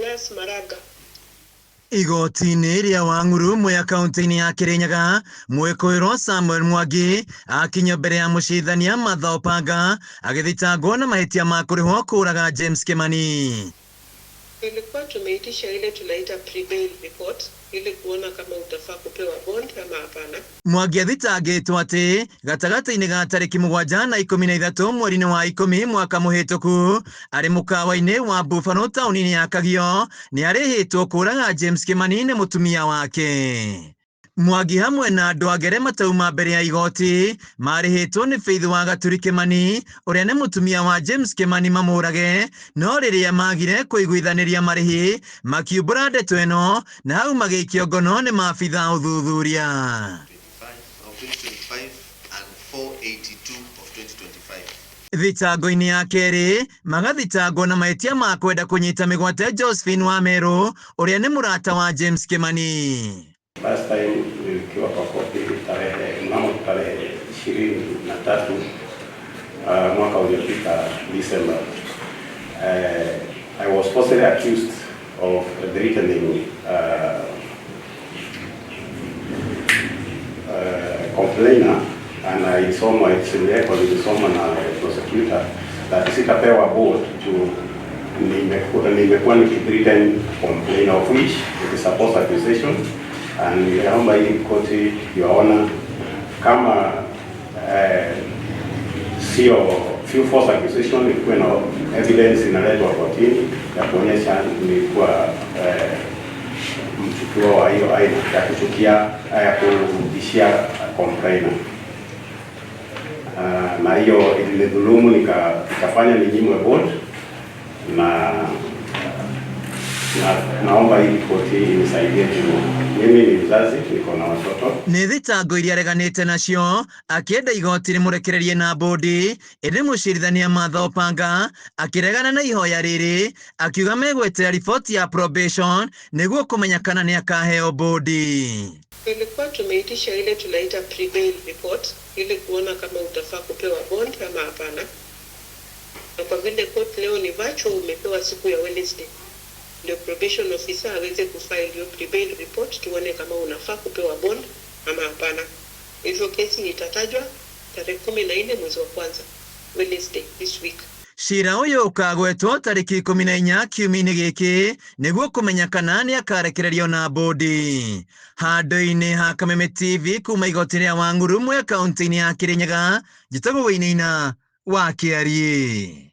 Pius Maraga. Igoti-inĩ rĩa Wang'uru ya kaunti-inĩ ya Kirinyaga, mwĩkũĩrwo Samuel Mwangi akinya mbere ya mũcirithania Martha Opanga agĩthitangwo na mahĩtia ma kũrĩhwo kũraga James Kimani. Ilikuwa tumeitisha ile tunaita pre-bail report ili kuona kama utafaa kupewa bond ama hapana. Mwangi athitangĩtwo atĩ gatagatĩ-inĩ ga tarĩki 7 na 13 mweri-inĩ wa 10 mwaka mũhĩtũku arĩ mũkawa-inĩ wa Buffalo taũni-inĩ ya Kagio nĩ arĩhĩtwo kũraga James Kimani nĩ mũtumia wake. Mwangi hamwe na andũ angĩ matauma mbere ya igoti marĩhĩtwo nĩ Faith wa Gaturi Kimani ũrĩa nĩ mũtumia wa James Kimani mamũrage, no rĩrĩa magire kũiguithanĩria marĩhi makiumbũra ndeto ĩno na hau magĩikio ngono nĩ maabitha ũthuthuria. Thitango-inĩ ya kerĩ magathitangwo na mahĩtia ma kwenda kũnyita mĩgwate Josephine Wameru ũrĩa nĩ mũrata wa James Kimani. Last time nilikiwa kwa kopi mnamo tarehe 23 mwaka uliopita December. I was falsely accused of threatening complainer, and I saw my nilisoma na prosecutor that sitapewa bond to nimekuwa nikithreaten complainer, of which it is a false accusation. And niliomba hii koti yaona kama sio few false accusation, ilikuwa na evidence inaletwa kotini ya kuonyesha nilikuwa mshukiwa wa hiyo aina ya kuchukia ya kutishia complainer. Na hiyo ilinidhulumu, nikafanya ninyimwe bond naomba hii koti inisaidie tu. Mimi ni mzazi, niko na watoto. Nĩ thitango iria areganĩte nacio akĩenda igoti rĩmũrekererie na bondi, ĩndĩ mũcirithania Martha Opanga akĩregana na ihoya rĩrĩ akiuga megwetera riboti ya probation nĩguo kũmenya kana nĩ akaheo bondi. Ilikuwa tumeitisha ile tunaita pre-bail report ili kuona kama utafaa kupewa bond ama hapana. Na kwa vile court leo ni virtual, umepewa siku ya Wednesday, ndio probation officer aweze kufile hiyo pre-bail report tuone kama unafaa kupewa bond ama hapana. Hivyo kesi itatajwa tarehe 14 mwezi wa kwanza, Wednesday this week. Cira ũyũ ũkagwetwo tarĩki 14 kiumia-inĩ gĩkĩ nĩguo kũmenya kana nĩ akarekererio na bondi. Handũ-inĩ ha Kameme TV kuma igoti rĩa Wang'uru kaunti-inĩ ya Kirinyaga, njĩtagwo Wainaina wa Kĩarie.